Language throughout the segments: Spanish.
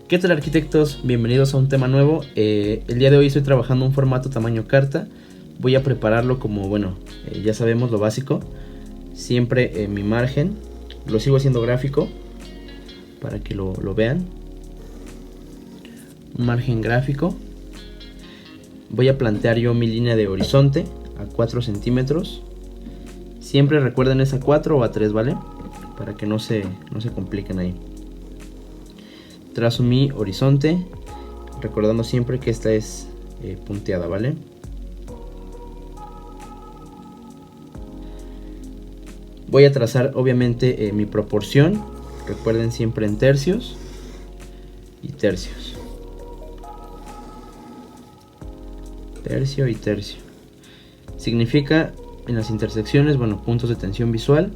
¿Qué tal, arquitectos? Bienvenidos a un tema nuevo. El día de hoy estoy trabajando un formato tamaño carta. Voy a prepararlo como, ya sabemos lo básico. Siempre mi margen. Lo sigo haciendo gráfico para que lo vean. Un margen gráfico. Voy a plantear yo mi línea de horizonte a 4 centímetros. Siempre recuerden esa 4 o a 3, ¿vale? Para que no se compliquen ahí. Trazo mi horizonte, recordando siempre que esta es punteada, ¿vale? Voy a trazar obviamente mi proporción. Recuerden siempre en tercios y tercios. Tercio y tercio. Significa en las intersecciones, puntos de tensión visual.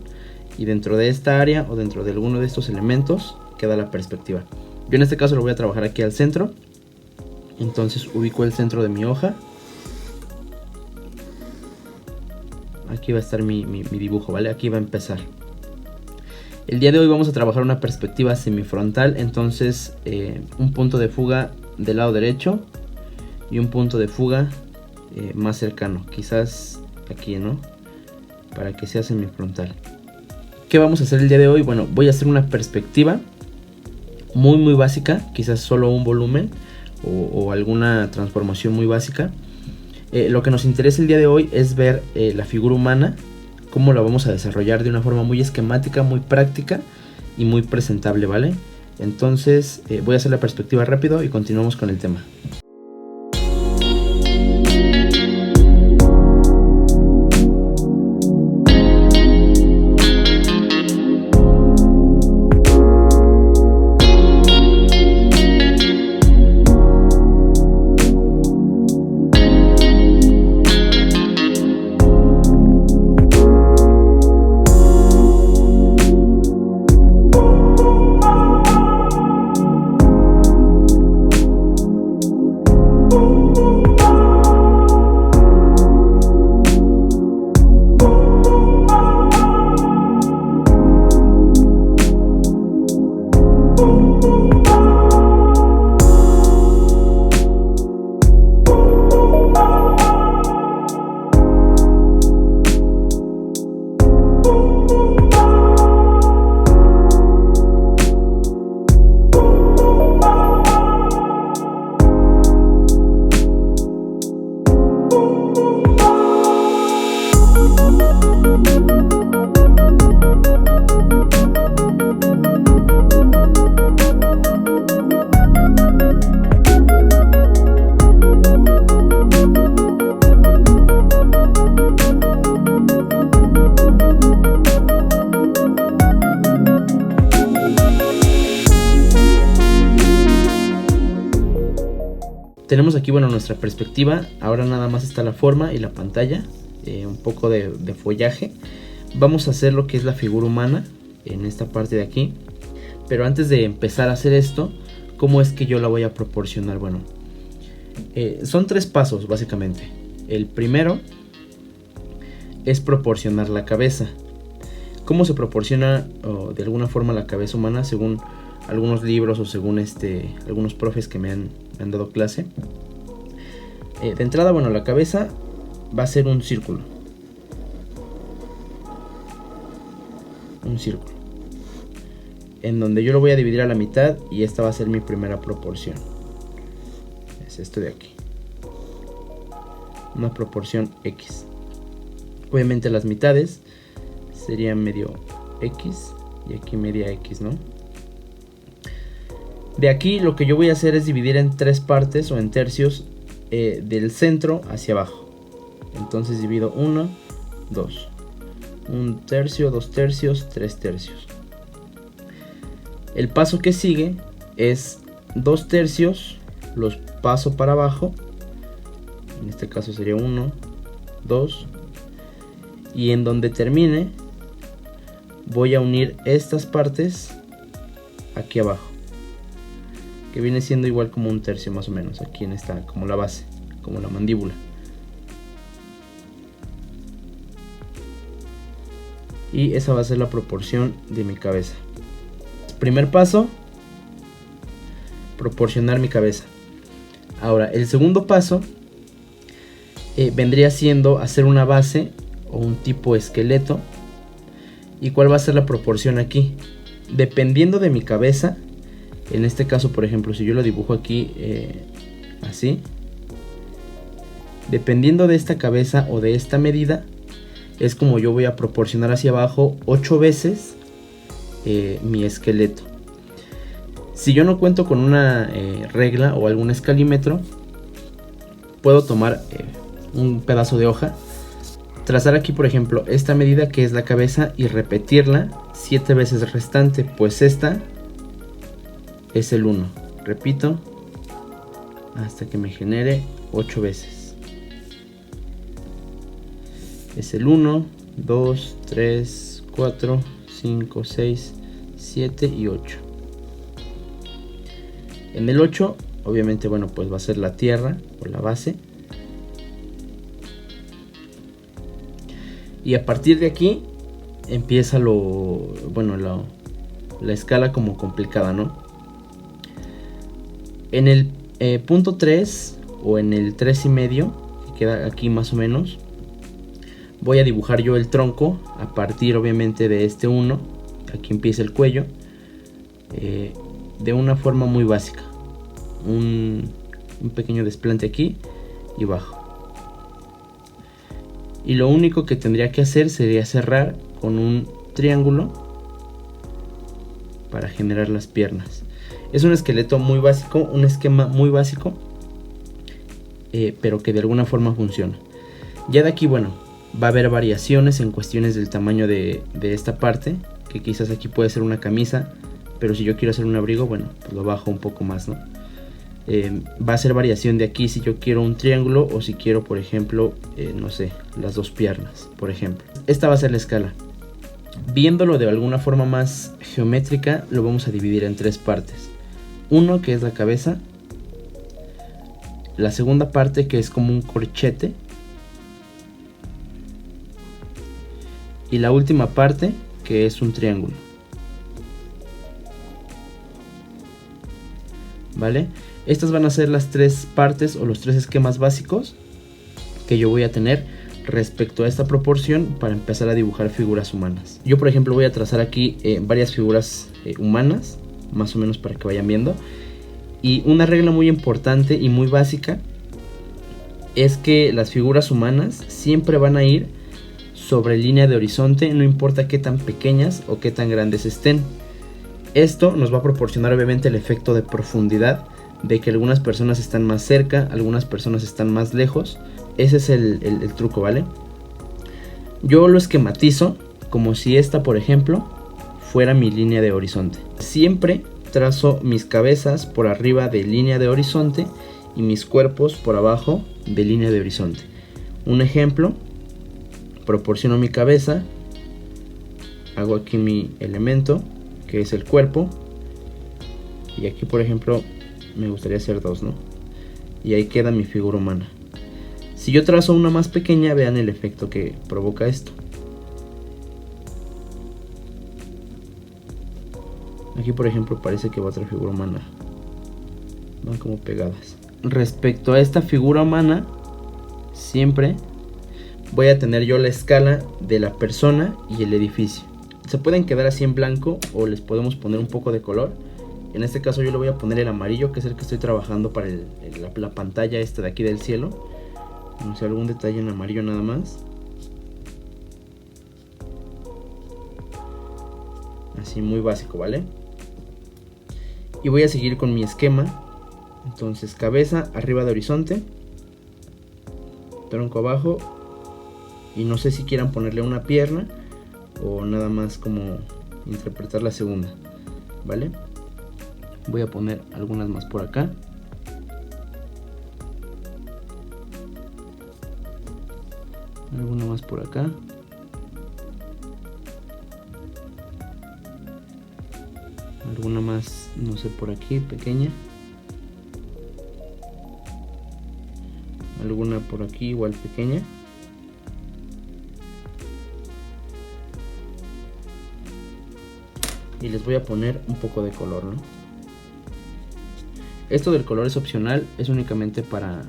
Y dentro de esta área o dentro de alguno de estos elementos queda la perspectiva. Yo en este caso lo voy a trabajar aquí al centro. Entonces ubico el centro de mi hoja. Aquí va a estar mi dibujo, ¿vale? Aquí va a empezar. El día de hoy vamos a trabajar una perspectiva semifrontal. Entonces un punto de fuga del lado derecho y un punto de fuga más cercano. Quizás aquí, ¿no? Para que sea semifrontal. ¿Qué vamos a hacer el día de hoy? Bueno, voy a hacer una perspectiva muy básica, quizás solo un volumen o alguna transformación muy básica. Lo que nos interesa el día de hoy es ver la figura humana, cómo la vamos a desarrollar de una forma muy esquemática, muy práctica y muy presentable, ¿vale? Entonces voy a hacer la perspectiva rápido y continuamos con el tema. Tenemos aquí nuestra perspectiva. Ahora nada más está la forma y la pantalla, un poco de follaje. Vamos a hacer lo que es la figura humana en esta parte de aquí. Pero antes de empezar a hacer esto, ¿cómo es que yo la voy a proporcionar? Bueno, son 3 pasos básicamente. El primero es proporcionar la cabeza. ¿Cómo se proporciona de alguna forma la cabeza humana según algunos libros o según algunos profes que me han dado clase? De entrada, la cabeza va a ser un círculo. Un círculo. En donde yo lo voy a dividir a la mitad y esta va a ser mi primera proporción. Es esto de aquí. Una proporción X. Obviamente las mitades serían medio X y aquí media X, ¿no? De aquí lo que yo voy a hacer es dividir en 3 partes o en tercios del centro hacia abajo. Entonces divido 1, 2. 1 tercio, 2 tercios, 3 tercios. El paso que sigue es 2 tercios, los paso para abajo. En este caso sería 1, 2. Y en donde termine voy a unir estas partes aquí abajo, que viene siendo igual como un tercio más o menos. Aquí en esta, como la base, como la mandíbula. Y esa va a ser la proporción de mi cabeza. Primer paso, proporcionar mi cabeza. Ahora, el segundo paso vendría siendo hacer una base o un tipo esqueleto. ¿Y cuál va a ser la proporción aquí? Dependiendo de mi cabeza, en este caso, por ejemplo, si yo lo dibujo aquí así, dependiendo de esta cabeza o de esta medida, es como yo voy a proporcionar hacia abajo 8 veces mi esqueleto. Si yo no cuento con una regla o algún escalímetro, puedo tomar un pedazo de hoja, trazar aquí por ejemplo esta medida que es la cabeza y repetirla 7 veces restante, pues esta es el 1. Repito hasta que me genere 8 veces. Es el 1, 2, 3, 4, 5, 6, 7 y 8. En el 8, obviamente, bueno, pues va a ser la tierra o la base. Y a partir de aquí empieza la escala como complicada, ¿no? En el punto 3 o en el 3,5, que queda aquí más o menos, voy a dibujar yo el tronco a partir obviamente de este 1. Aquí empieza el cuello. De una forma muy básica. Un pequeño desplante aquí y bajo. Y lo único que tendría que hacer sería cerrar con un triángulo para generar las piernas. Es un esqueleto muy básico, un esquema muy básico, pero que de alguna forma funciona. Ya de aquí, bueno, va a haber variaciones en cuestiones del tamaño de esta parte, que quizás aquí puede ser una camisa, pero si yo quiero hacer un abrigo, bueno, pues lo bajo un poco más, ¿no? Va a ser variación de aquí si yo quiero un triángulo o si quiero, por ejemplo, no sé, las 2 piernas, por ejemplo. Esta va a ser la escala. Viéndolo de alguna forma más geométrica, lo vamos a dividir en 3 partes. Uno, que es la cabeza. La segunda parte, que es como un corchete. Y la última parte, que es un triángulo. ¿Vale? Estas van a ser las 3 partes o los 3 esquemas básicos que yo voy a tener respecto a esta proporción para empezar a dibujar figuras humanas. Yo, por ejemplo, voy a trazar aquí varias figuras humanas, más o menos para que vayan viendo. Y una regla muy importante y muy básica es que las figuras humanas siempre van a ir sobre línea de horizonte, no importa qué tan pequeñas o qué tan grandes estén. Esto nos va a proporcionar obviamente el efecto de profundidad, de que algunas personas están más cerca, algunas personas están más lejos. Ese es el truco, ¿vale? Yo lo esquematizo como si esta, por ejemplo, fuera mi línea de horizonte. Siempre trazo mis cabezas por arriba de línea de horizonte y mis cuerpos por abajo de línea de horizonte. Un ejemplo, proporciono mi cabeza, hago aquí mi elemento, que es el cuerpo, y aquí, por ejemplo, me gustaría hacer 2, ¿no? Y ahí queda mi figura humana. Si yo trazo una más pequeña, vean el efecto que provoca esto. Aquí, por ejemplo, parece que va otra figura humana. Van como pegadas. Respecto a esta figura humana, siempre voy a tener yo la escala de la persona y el edificio. Se pueden quedar así en blanco o les podemos poner un poco de color. En este caso yo le voy a poner el amarillo, que es el que estoy trabajando para la pantalla esta de aquí del cielo. No sé, algún detalle en amarillo nada más. Así muy básico, ¿vale? Y voy a seguir con mi esquema. Entonces, cabeza arriba de horizonte, tronco abajo, y no sé si quieran ponerle una pierna o nada más como interpretar la segunda, ¿vale? Voy a poner algunas más por acá. Alguna más por acá. Alguna más, no sé, por aquí, pequeña. Alguna por aquí, igual pequeña. Y les voy a poner un poco de color, ¿no? Esto del color es opcional, es únicamente para,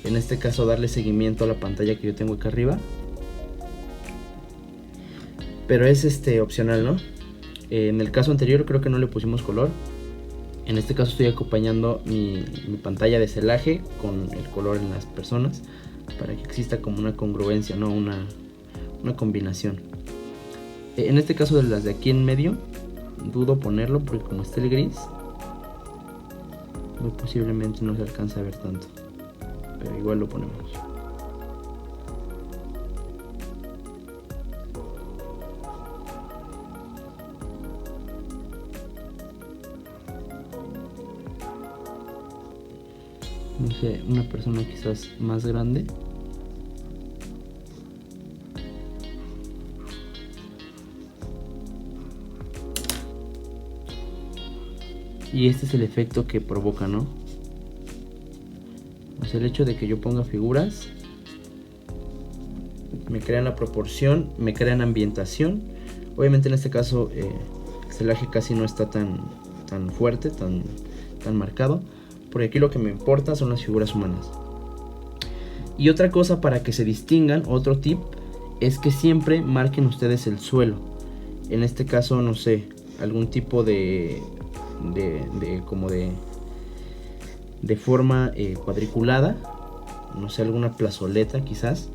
en este caso, darle seguimiento a la pantalla que yo tengo acá arriba. Pero es opcional, ¿no? En el caso anterior creo que no le pusimos color. En este caso estoy acompañando mi pantalla de celaje con el color en las personas, para que exista como una congruencia, ¿no? Una combinación. En este caso de las de aquí en medio, dudo ponerlo porque como está el gris, muy posiblemente no se alcanza a ver tanto, pero igual lo ponemos. No sé, una persona quizás más grande. Y este es el efecto que provoca, ¿no? O sea, el hecho de que yo ponga figuras me crean la proporción, me crean ambientación. Obviamente en este caso el celaje casi no está tan fuerte, tan marcado, porque aquí lo que me importa son las figuras humanas. Y otra cosa para que se distingan, otro tip, es que siempre marquen ustedes el suelo. En este caso, no sé, algún tipo de forma cuadriculada, no sé, alguna plazoleta quizás,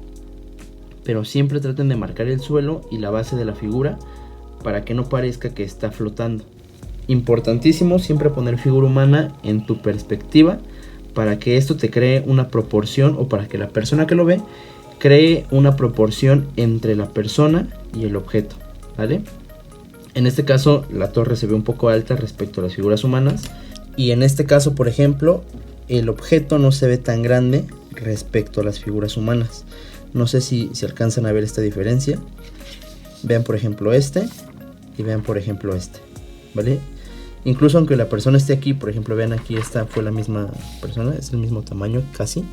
pero siempre traten de marcar el suelo y la base de la figura para que no parezca que está flotando. Importantísimo siempre poner figura humana en tu perspectiva, para que esto te cree una proporción, o para que la persona que lo ve cree una proporción entre la persona y el objeto, ¿vale? En este caso la torre se ve un poco alta respecto a las figuras humanas, y en este caso, por ejemplo, el objeto no se ve tan grande respecto a las figuras humanas. No sé si alcanzan a ver esta diferencia. Vean por ejemplo este, y vean por ejemplo este, ¿vale? Incluso aunque la persona esté aquí, por ejemplo, vean aquí, esta fue la misma persona, es el mismo tamaño casi.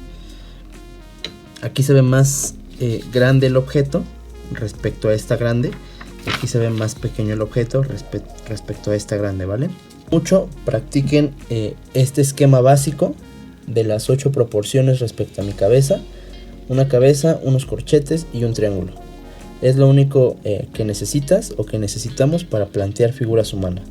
Aquí se ve más grande el objeto respecto a esta grande. Aquí se ve más pequeño el objeto respecto a esta grande, ¿vale? Mucho practiquen este esquema básico de las 8 proporciones respecto a mi cabeza. Una cabeza, unos corchetes y un triángulo. Es lo único que necesitas o que necesitamos para plantear figuras humanas.